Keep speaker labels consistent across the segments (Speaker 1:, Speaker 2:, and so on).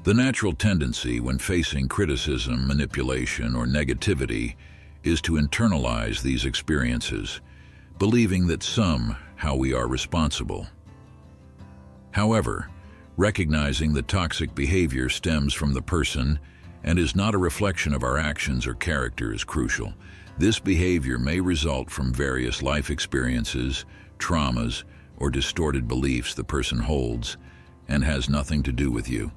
Speaker 1: The natural tendency when facing criticism, manipulation, or negativity is to internalize these experiences, believing that somehow we are responsible. However, recognizing that toxic behavior stems from the person and is not a reflection of our actions or character is crucial. This behavior may result from various life experiences, traumas, or distorted beliefs the person holds and has nothing to do with you.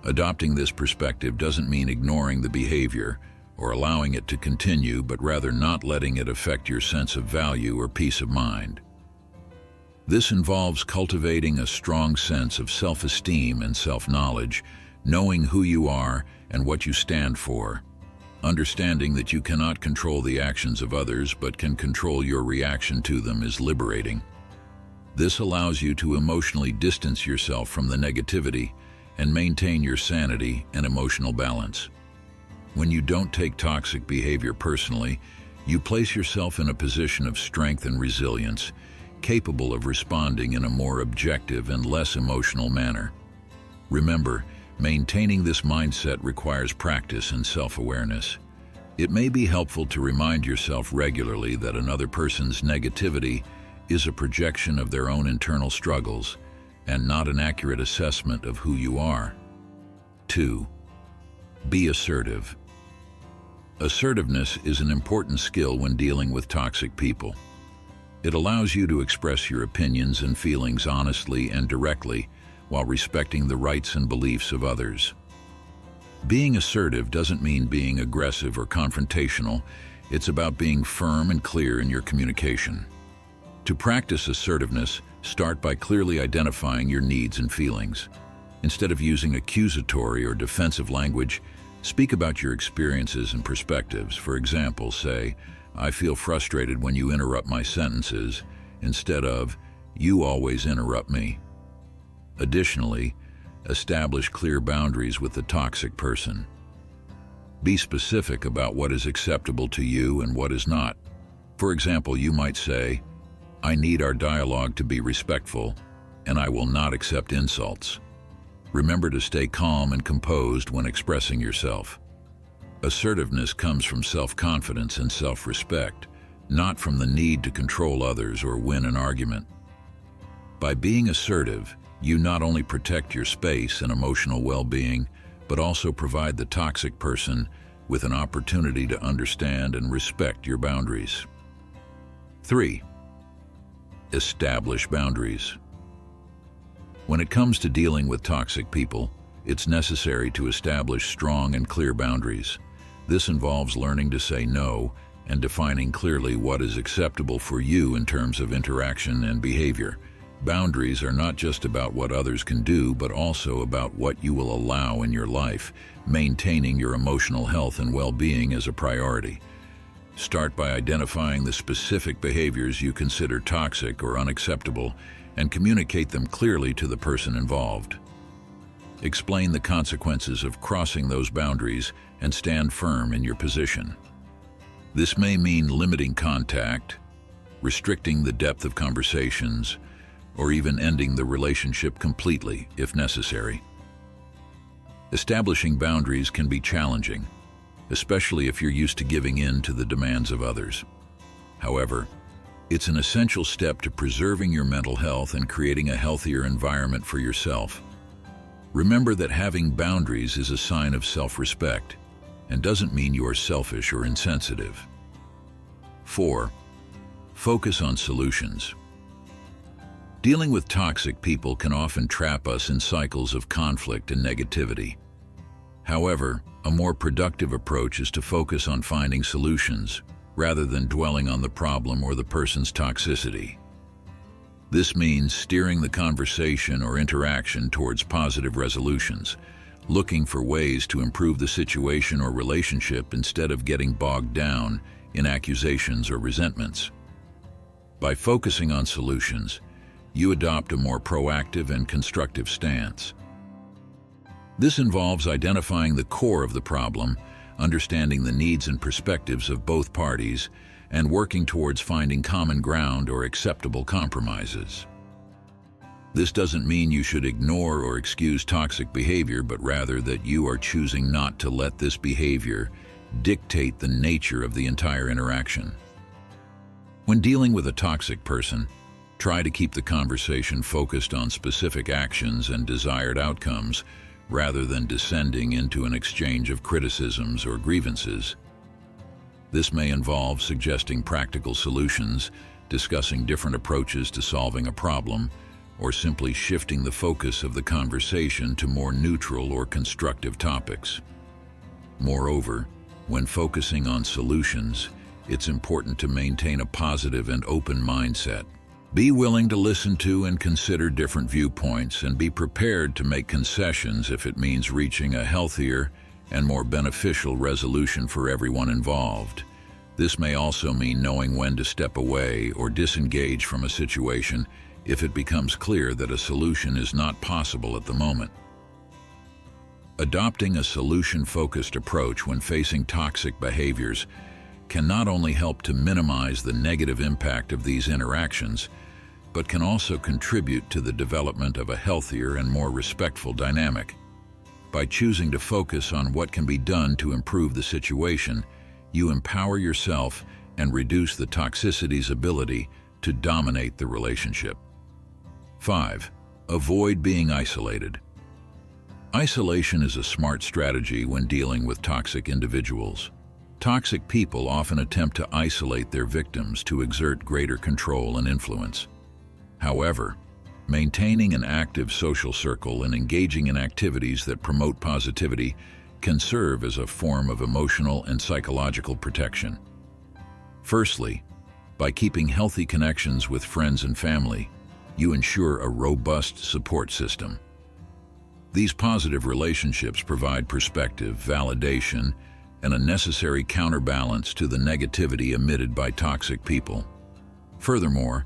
Speaker 1: Adopting this perspective doesn't mean ignoring the behavior or allowing it to continue, but rather not letting it affect your sense of value or peace of mind. This involves cultivating a strong sense of self-esteem and self-knowledge, knowing who you are and what you stand for. Understanding that you cannot control the actions of others but can control your reaction to them is liberating. This allows you to emotionally distance yourself from the negativity and maintain your sanity and emotional balance. When you don't take toxic behavior personally, you place yourself in a position of strength and resilience, capable of responding in a more objective and less emotional manner. Remember, maintaining this mindset requires practice and self-awareness. It may be helpful to remind yourself regularly that another person's negativity is a projection of their own internal struggles and not an accurate assessment of who you are. 2. Be assertive. Assertiveness is an important skill when dealing with toxic people. It allows you to express your opinions and feelings honestly and directly while respecting the rights and beliefs of others. Being assertive doesn't mean being aggressive or confrontational. It's about being firm and clear in your communication. To practice assertiveness, start by clearly identifying your needs and feelings. Instead of using accusatory or defensive language, speak about your experiences and perspectives. For example, say, "I feel frustrated when you interrupt my sentences," instead of, "You always interrupt me." Additionally, establish clear boundaries with the toxic person. Be specific about what is acceptable to you and what is not. For example, you might say, "I need our dialogue to be respectful, and I will not accept insults." Remember to stay calm and composed when expressing yourself. Assertiveness comes from self-confidence and self-respect, not from the need to control others or win an argument. By being assertive, you not only protect your space and emotional well-being, but also provide the toxic person with an opportunity to understand and respect your boundaries. 3. Establish boundaries. When it comes to dealing with toxic people, it's necessary to establish strong and clear boundaries. This involves learning to say no and defining clearly what is acceptable for you in terms of interaction and behavior. Boundaries are not just about what others can do, but also about what you will allow in your life. Maintaining your emotional health and well-being is a priority. Start by identifying the specific behaviors you consider toxic or unacceptable and communicate them clearly to the person involved. Explain the consequences of crossing those boundaries and stand firm in your position. This may mean limiting contact, restricting the depth of conversations, or even ending the relationship completely if necessary. Establishing boundaries can be challenging, especially if you're used to giving in to the demands of others. However, it's an essential step to preserving your mental health and creating a healthier environment for yourself. Remember that having boundaries is a sign of self-respect and doesn't mean you are selfish or insensitive. 4. Focus on solutions. Dealing with toxic people can often trap us in cycles of conflict and negativity. However, a more productive approach is to focus on finding solutions rather than dwelling on the problem or the person's toxicity. This means steering the conversation or interaction towards positive resolutions, looking for ways to improve the situation or relationship instead of getting bogged down in accusations or resentments. By focusing on solutions, you adopt a more proactive and constructive stance. This involves identifying the core of the problem, understanding the needs and perspectives of both parties, and working towards finding common ground or acceptable compromises. This doesn't mean you should ignore or excuse toxic behavior, but rather that you are choosing not to let this behavior dictate the nature of the entire interaction. When dealing with a toxic person, try to keep the conversation focused on specific actions and desired outcomes rather than descending into an exchange of criticisms or grievances. This may involve suggesting practical solutions, discussing different approaches to solving a problem, or simply shifting the focus of the conversation to more neutral or constructive topics. Moreover, when focusing on solutions, it's important to maintain a positive and open mindset. Be willing to listen to and consider different viewpoints, and be prepared to make concessions if it means reaching a healthier and more beneficial resolution for everyone involved. This may also mean knowing when to step away or disengage from a situation if it becomes clear that a solution is not possible at the moment. Adopting a solution-focused approach when facing toxic behaviors can not only help to minimize the negative impact of these interactions, but can also contribute to the development of a healthier and more respectful dynamic. By choosing to focus on what can be done to improve the situation, you empower yourself and reduce the toxicity's ability to dominate the relationship. 5. Avoid being isolated. Isolation is a smart strategy when dealing with toxic individuals. Toxic people often attempt to isolate their victims to exert greater control and influence. However, maintaining an active social circle and engaging in activities that promote positivity can serve as a form of emotional and psychological protection. Firstly, by keeping healthy connections with friends and family, you ensure a robust support system. These positive relationships provide perspective, validation, and a necessary counterbalance to the negativity emitted by toxic people. Furthermore,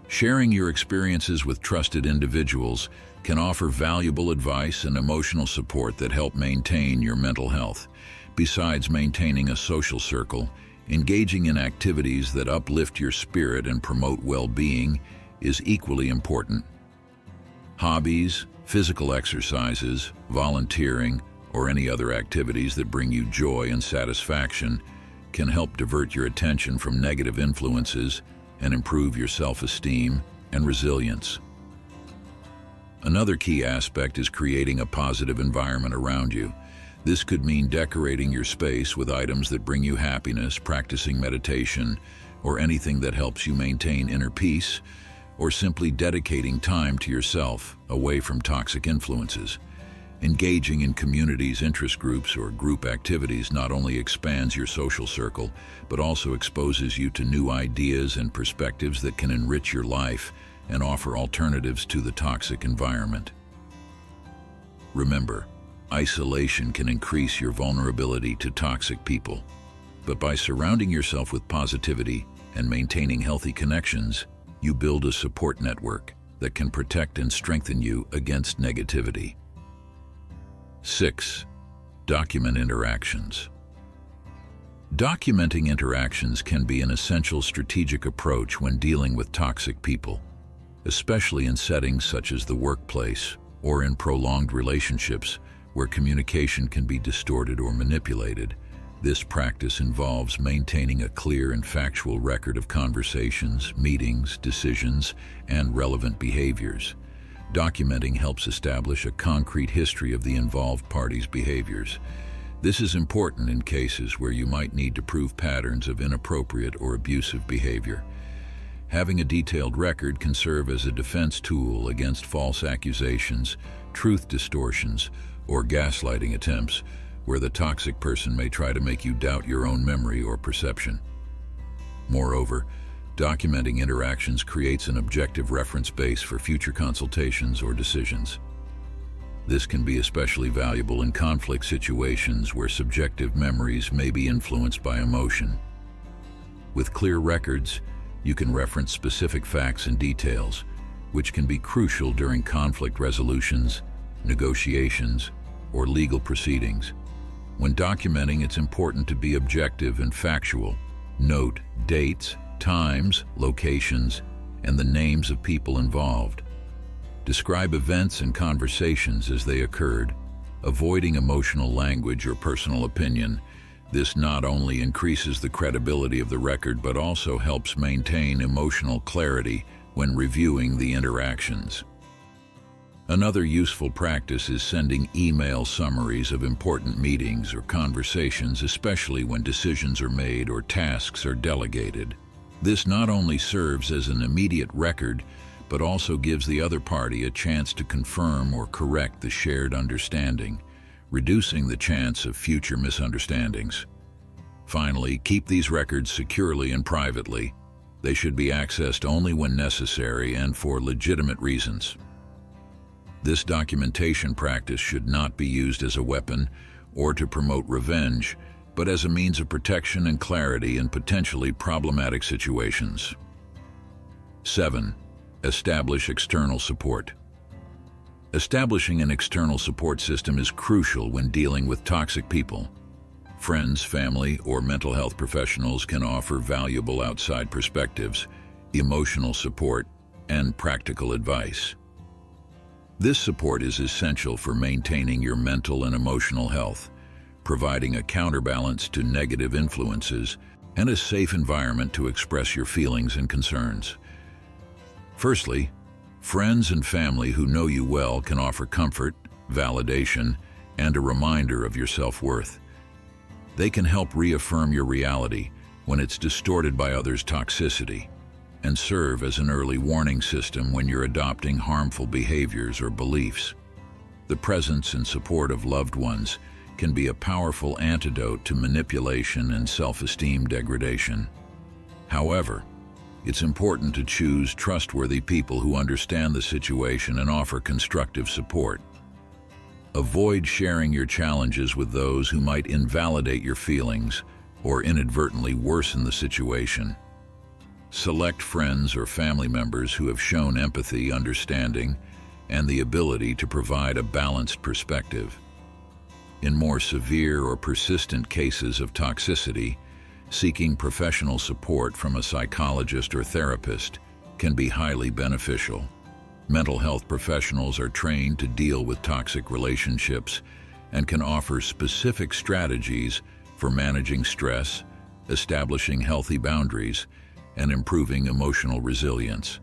Speaker 1: sharing your experiences with trusted individuals can offer valuable advice and emotional support that help maintain your mental health. Besides maintaining a social circle, engaging in activities that uplift your spirit and promote well-being is equally important. Hobbies, physical exercises, volunteering, or any other activities that bring you joy and satisfaction can help divert your attention from negative influences and improve your self-esteem and resilience. Another key aspect is creating a positive environment around you. This could mean decorating your space with items that bring you happiness, practicing meditation, or anything that helps you maintain inner peace, or simply dedicating time to yourself away from toxic influences. Engaging in communities, interest groups, or group activities not only expands your social circle, but also exposes you to new ideas and perspectives that can enrich your life and offer alternatives to the toxic environment. Remember, isolation can increase your vulnerability to toxic people, but by surrounding yourself with positivity and maintaining healthy connections, you build a support network that can protect and strengthen you against negativity. 6. Document interactions. Documenting interactions can be an essential strategic approach when dealing with toxic people, especially in settings such as the workplace or in prolonged relationships where communication can be distorted or manipulated. This practice involves maintaining a clear and factual record of conversations, meetings, decisions, and relevant behaviors. Documenting helps establish a concrete history of the involved parties' behaviors. This is important in cases where you might need to prove patterns of inappropriate or abusive behavior. Having a detailed record can serve as a defense tool against false accusations, truth distortions, or gaslighting attempts, where the toxic person may try to make you doubt your own memory or perception. Moreover, documenting interactions creates an objective reference base for future consultations or decisions. This can be especially valuable in conflict situations where subjective memories may be influenced by emotion. With clear records, you can reference specific facts and details, which can be crucial during conflict resolutions, negotiations, or legal proceedings. When documenting, it's important to be objective and factual. Note dates, times, locations, and the names of people involved. Describe events and conversations as they occurred, avoiding emotional language or personal opinion. This not only increases the credibility of the record but also helps maintain emotional clarity when reviewing the interactions. Another useful practice is sending email summaries of important meetings or conversations, especially when decisions are made or tasks are delegated. This not only serves as an immediate record, but also gives the other party a chance to confirm or correct the shared understanding, reducing the chance of future misunderstandings. Finally, keep these records securely and privately. They should be accessed only when necessary and for legitimate reasons. This documentation practice should not be used as a weapon or to promote revenge, but as a means of protection and clarity in potentially problematic situations. 7. Establish external support. Establishing an external support system is crucial when dealing with toxic people. Friends, family, or mental health professionals can offer valuable outside perspectives, emotional support, and practical advice. This support is essential for maintaining your mental and emotional health, providing a counterbalance to negative influences and a safe environment to express your feelings and concerns. Firstly, friends and family who know you well can offer comfort, validation, and a reminder of your self-worth. They can help reaffirm your reality when it's distorted by others' toxicity, and serve as an early warning system when you're adopting harmful behaviors or beliefs. The presence and support of loved ones can be a powerful antidote to manipulation and self-esteem degradation. However, it's important to choose trustworthy people who understand the situation and offer constructive support. Avoid sharing your challenges with those who might invalidate your feelings or inadvertently worsen the situation. Select friends or family members who have shown empathy, understanding, and the ability to provide a balanced perspective. In more severe or persistent cases of toxicity, seeking professional support from a psychologist or therapist can be highly beneficial. Mental health professionals are trained to deal with toxic relationships and can offer specific strategies for managing stress, establishing healthy boundaries, and improving emotional resilience.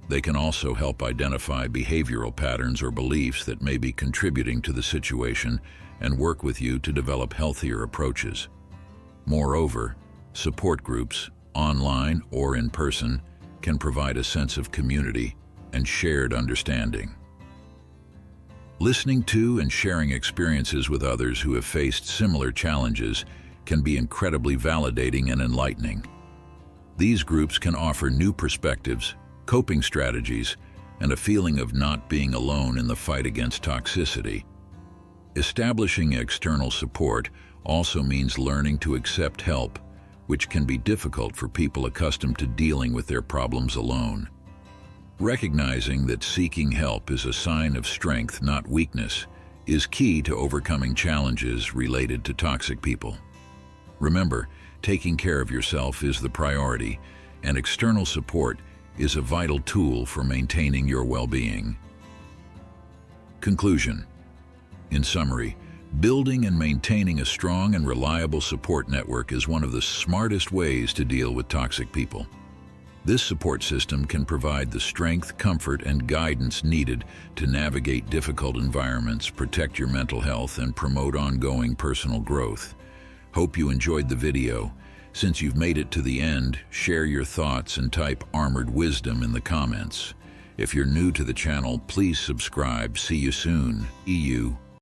Speaker 1: They can also help identify behavioral patterns or beliefs that may be contributing to the situation and work with you to develop healthier approaches. Moreover, support groups, online or in person, can provide a sense of community and shared understanding. Listening to and sharing experiences with others who have faced similar challenges can be incredibly validating and enlightening. These groups can offer new perspectives, coping strategies, and a feeling of not being alone in the fight against toxicity. Establishing external support also means learning to accept help, which can be difficult for people accustomed to dealing with their problems alone. Recognizing that seeking help is a sign of strength, not weakness, is key to overcoming challenges related to toxic people. Remember, taking care of yourself is the priority, and external support is a vital tool for maintaining your well-being. Conclusion. In summary, building and maintaining a strong and reliable support network is one of the smartest ways to deal with toxic people. This support system can provide the strength, comfort, and guidance needed to navigate difficult environments, protect your mental health, and promote ongoing personal growth. Hope you enjoyed the video. Since you've made it to the end, share your thoughts and type Armored Wisdom in the comments. If you're new to the channel, please subscribe. See you soon. EU.